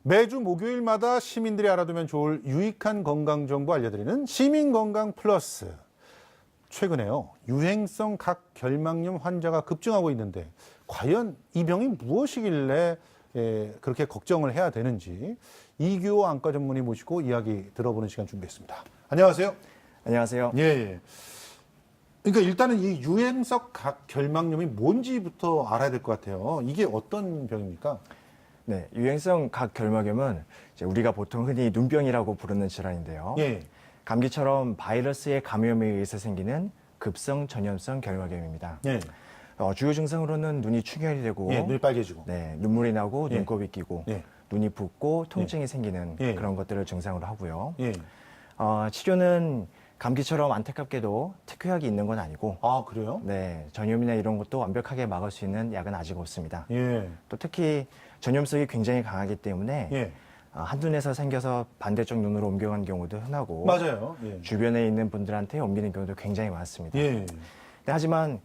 매주 목요일마다 시민들이 알아두면 좋을 유익한 건강 정보 알려드리는 시민건강 플러스. 최근에요, 유행성 각 결막염 환자가 급증하고 있는데 과연 이 병이 무엇이길래 그렇게 걱정을 해야 되는지 이규호 안과 전문의 모시고 이야기 들어보는 시간 준비했습니다. 안녕하세요. 안녕하세요. 예. 그러니까 일단은 이 유행성 각 결막염이 뭔지부터 알아야 될 것 같아요. 이게 어떤 병입니까? 네, 유행성 각 결막염은 이제 우리가 보통 흔히 눈병이라고 부르는 질환인데요. 예. 감기처럼 바이러스의 감염에 의해서 생기는 급성 전염성 결막염입니다. 예. 주요 증상으로는 눈이 충혈이 되고, 예, 눈이 빨개지고. 네, 눈물이 나고 예. 눈곱이 끼고, 예. 눈이 붓고 통증이 생기는 예. 그런 것들을 증상으로 하고요. 예. 치료는 감기처럼 안타깝게도 특효약이 있는 건 아니고, 아, 그래요? 네, 전염이나 이런 것도 완벽하게 막을 수 있는 약은 아직 없습니다. 예. 또 특히 전염성이 굉장히 강하기 때문에 예. 한눈에서 생겨서 반대쪽 눈으로 옮겨간 경우도 흔하고 맞아요. 예. 주변에 있는 분들한테 옮기는 경우도 굉장히 많습니다. 예. 네, 하지만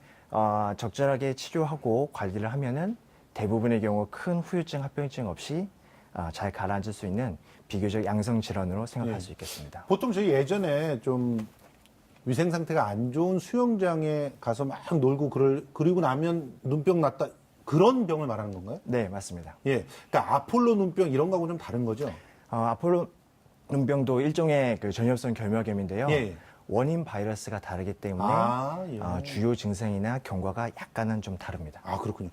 적절하게 치료하고 관리를 하면은 대부분의 경우 큰 후유증, 합병증 없이 잘 가라앉을 수 있는 비교적 양성 질환으로 생각할 예. 수 있겠습니다. 보통 저희 예전에 좀 위생 상태가 안 좋은 수영장에 가서 막 놀고 그리고 나면 눈병 났다. 그런 병을 말하는 건가요? 네, 맞습니다. 예. 그러니까 아폴로 눈병 이런 거하고 좀 다른 거죠? 아폴로 눈병도 일종의 그 전염성 결막염인데요. 예. 원인 바이러스가 다르기 때문에 예. 주요 증상이나 경과가 약간은 좀 다릅니다. 아, 그렇군요.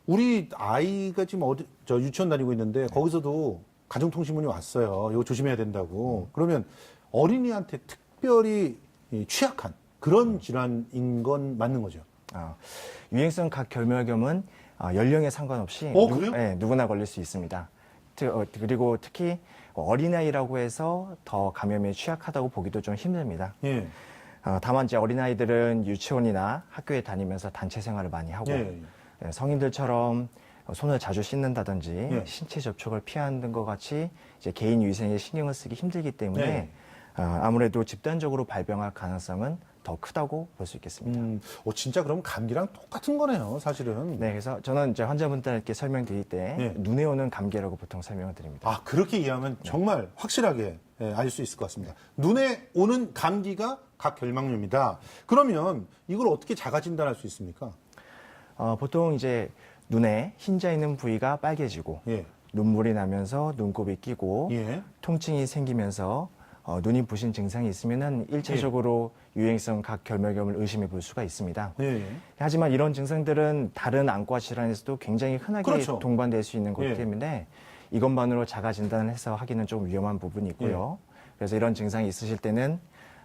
우리 아이가 지금 저 유치원 다니고 있는데 거기서도 가정통신문이 왔어요. 이거 조심해야 된다고. 그러면 어린이한테 특별히 취약한 그런 질환인 건 맞는 거죠? 유행성 각 결막염은 연령에 상관없이 그래요? 네, 누구나 걸릴 수 있습니다. 그리고 특히 어린아이라고 해서 더 감염에 취약하다고 보기도 좀 힘듭니다. 예. 다만 이제 어린아이들은 유치원이나 학교에 다니면서 단체 생활을 많이 하고 예. 성인들처럼 손을 자주 씻는다든지 예. 신체 접촉을 피하는 것 같이 이제 개인 위생에 신경을 쓰기 힘들기 때문에 예. 아무래도 집단적으로 발병할 가능성은 더 크다고 볼 수 있겠습니다. 진짜 그럼 감기랑 똑같은 거네요, 사실은. 네, 그래서 저는 이제 환자분들께 설명드릴 때 예. 눈에 오는 감기라고 보통 설명을 드립니다. 아, 그렇게 이해하면 정말 확실하게 알 수 있을 것 같습니다. 눈에 오는 감기가 각 결막염이다. 그러면 이걸 어떻게 자가 진단할 수 있습니까? 보통 이제 눈에 흰자 있는 부위가 빨개지고 예. 눈물이 나면서 눈곱이 끼고 예. 통증이 생기면서 눈이 부신 증상이 있으면은 일차적으로 유행성 각 결막염을 의심해 볼 수가 있습니다. 예. 하지만 이런 증상들은 다른 안과 질환에서도 굉장히 흔하게 그렇죠. 동반될 수 있는 거기 예. 때문에 이것만으로 자가 진단을 해서 하기는 좀 위험한 부분이 있고요. 그래서 이런 증상이 있으실 때는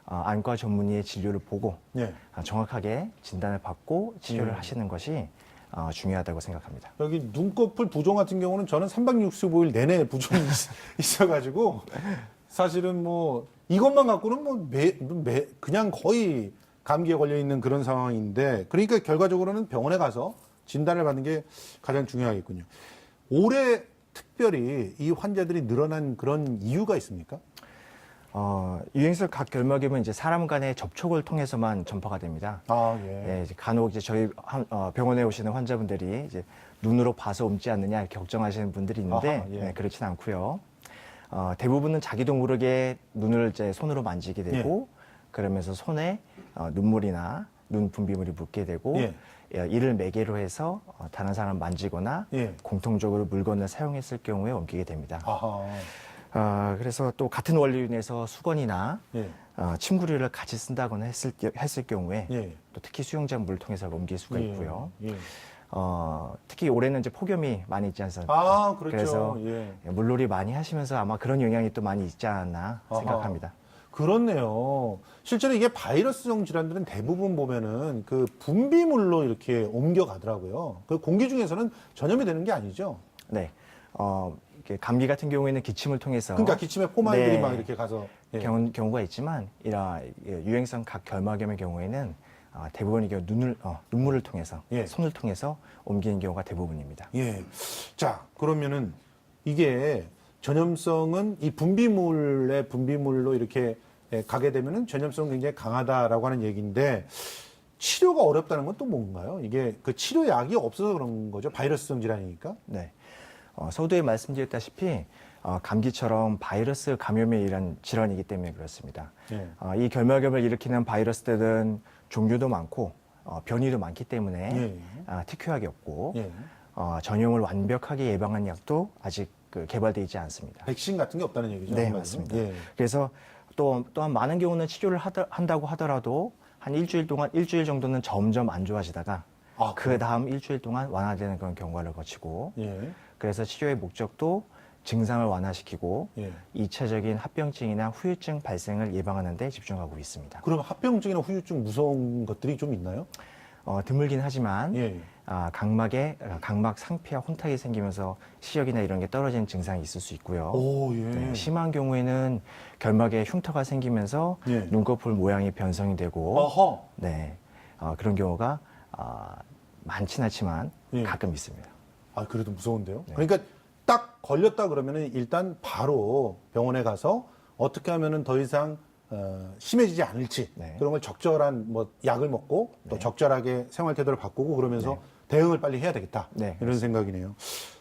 안과 전문의의 진료를 보고 예. 정확하게 진단을 받고 치료를 하시는 것이 중요하다고 생각합니다. 여기 눈꺼풀 부종 같은 경우는 저는 365일 내내 부종이 있어가지고 사실은 뭐 이것만 갖고는 뭐 그냥 거의 감기에 걸려 있는 그런 상황인데, 그러니까 결과적으로는 병원에 가서 진단을 받는 게 가장 중요하겠군요. 올해 특별히 이 환자들이 늘어난 그런 이유가 있습니까? 유행성 각 결막염은 이제 사람 간의 접촉을 통해서만 전파가 됩니다. 예. 이제 간혹 이제 저희 병원에 오시는 환자분들이 이제 눈으로 봐서 옮지 않느냐 이렇게 걱정하시는 분들이 있는데 아하, 예. 그렇진 않고요. 대부분은 자기도 모르게 눈을 이제 손으로 만지게 되고 그러면서 손에 눈물이나 눈 분비물이 묻게 되고 이를 매개로 해서 다른 사람 만지거나 공통적으로 물건을 사용했을 경우에 옮기게 됩니다. 그래서 또 같은 원리로 인해서 수건이나 침구류를 같이 쓴다거나 했을 경우에 또 특히 수영장 물을 통해서 옮길 수가 있고요. 특히 올해는 이제 폭염이 많이 있지 않습니까? 그렇죠. 그래서 물놀이 많이 하시면서 아마 그런 영향이 또 많이 있지 않나 생각합니다. 그렇네요. 실제로 이게 바이러스성 질환들은 대부분 보면은 그 분비물로 이렇게 옮겨가더라고요. 그 공기 중에서는 전염이 되는 게 아니죠? 네. 이렇게 감기 같은 경우에는 기침을 통해서 그러니까 기침에 포마이들이 막 이렇게 가서 경우가 있지만 이런 유행성 각 결막염의 경우에는 대부분 이게 눈물을 통해서 손을 통해서 옮기는 경우가 대부분입니다. 예. 자, 그러면은 이게 전염성은 이 분비물로 이렇게 가게 되면은 전염성은 굉장히 강하다라고 하는 얘기인데, 치료가 어렵다는 건 또 뭔가요? 이게 그 치료약이 없어서 그런 거죠? 바이러스성 질환이니까? 네. 서두에 말씀드렸다시피 감기처럼 바이러스 감염에 의한 질환이기 때문에 그렇습니다. 예. 이 결막염을 일으키는 바이러스들은 종류도 많고 변이도 많기 때문에 예. 특효약이 없고 예. 전염을 완벽하게 예방한 약도 아직 개발되어 있지 않습니다. 백신 같은 게 없다는 얘기죠. 네, 한마디로. 맞습니다. 예. 그래서 또한 많은 경우는 치료를 한다고 하더라도 한 일주일 정도는 점점 안 좋아지다가 아, 그 다음 일주일 동안 완화되는 그런 경과를 거치고 예. 그래서 치료의 목적도 증상을 완화시키고 예. 2차적인 합병증이나 후유증 발생을 예방하는 데 집중하고 있습니다. 그럼 합병증이나 후유증 무서운 것들이 좀 있나요? 드물긴 하지만 예. 각막 상피와 혼탁이 생기면서 시력이나 이런 게 떨어지는 증상이 있을 수 있고요. 오, 예. 네, 심한 경우에는 결막에 흉터가 생기면서 예. 눈꺼풀 모양이 변성이 되고 어허. 네, 그런 경우가 많진 않지만 예. 가끔 있습니다. 아, 그래도 무서운데요? 네. 그러니까 딱 걸렸다 그러면은 일단 바로 병원에 가서 어떻게 하면은 더 이상 심해지지 않을지 네. 그런 걸 적절한 뭐 약을 먹고 또 네. 적절하게 생활 태도를 바꾸고 그러면서 네. 대응을 빨리 해야 되겠다. 네, 이런 생각이네요.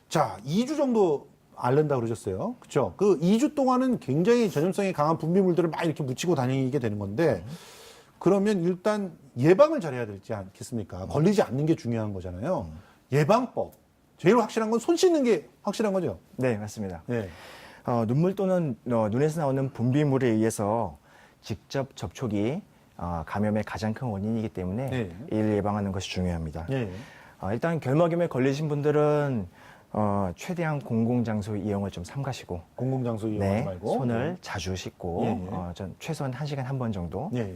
자, 2주 정도 앓는다 그러셨어요. 그렇죠? 그 2주 동안은 굉장히 전염성이 강한 분비물들을 막 이렇게 묻히고 다니게 되는 건데 그러면 일단 예방을 잘해야 되지 않겠습니까? 걸리지 않는 게 중요한 거잖아요. 예방법. 제일 확실한 건 손 씻는 게 확실한 거죠. 네, 맞습니다. 예. 눈물 또는 눈에서 나오는 분비물에 의해서 직접 접촉이 감염의 가장 큰 원인이기 때문에 네. 이를 예방하는 것이 중요합니다. 예. 일단 결막염에 걸리신 분들은 최대한 공공장소 이용을 좀 삼가시고 공공장소 이용하지 네, 말고 손을 자주 씻고 예, 예. 전 최소한 1시간 한 번 정도 예.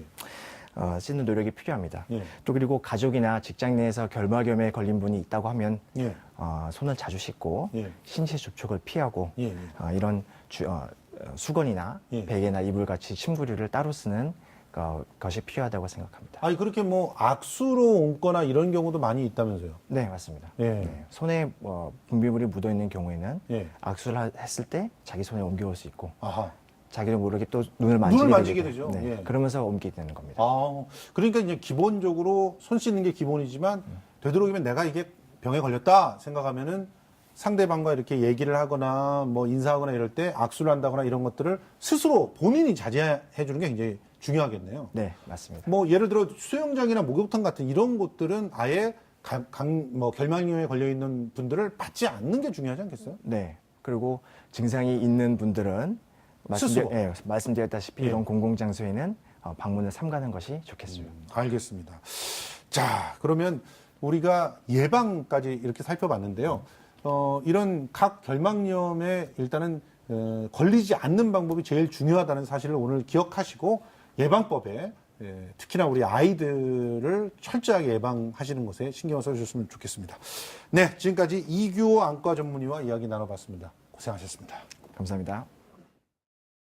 씻는 노력이 필요합니다. 예. 또 그리고 가족이나 직장 내에서 결막염에 걸린 분이 있다고 하면 예. 손을 자주 씻고 예. 신체 접촉을 피하고 예. 이런 수건이나 예. 베개나 이불 같이 침구류를 따로 쓰는 것이 필요하다고 생각합니다. 아니 그렇게 뭐 악수로 옮거나 이런 경우도 많이 있다면서요. 네, 맞습니다. 예. 네, 손에 분비물이 묻어 있는 경우에는 예. 악수를 했을 때 자기 손에 옮겨올 수 있고 아하. 자기도 모르게 또 눈을 만지게 되죠. 네, 예. 그러면서 옮기게 되는 겁니다. 아, 그러니까 이제 기본적으로 손 씻는 게 기본이지만 되도록이면 내가 이게 병에 걸렸다 생각하면은 상대방과 이렇게 얘기를 하거나 뭐 인사하거나 이럴 때 악수를 한다거나 이런 것들을 스스로 본인이 자제해 주는 게 굉장히 중요하겠네요. 네, 맞습니다. 뭐 예를 들어 수영장이나 목욕탕 같은 이런 곳들은 아예 결막염에 걸려 있는 분들을 받지 않는 게 중요하지 않겠어요? 네. 그리고 증상이 있는 분들은 스스로. 말씀드렸다시피 예. 이런 공공장소에는 방문을 삼가는 것이 좋겠어요. 알겠습니다. 자, 그러면 우리가 예방까지 이렇게 살펴봤는데요. 이런 각 결막염에 일단은 걸리지 않는 방법이 제일 중요하다는 사실을 오늘 기억하시고 예방법에 특히나 우리 아이들을 철저하게 예방하시는 것에 신경을 써주셨으면 좋겠습니다. 네, 지금까지 이규호 안과 전문의와 이야기 나눠봤습니다. 고생하셨습니다. 감사합니다.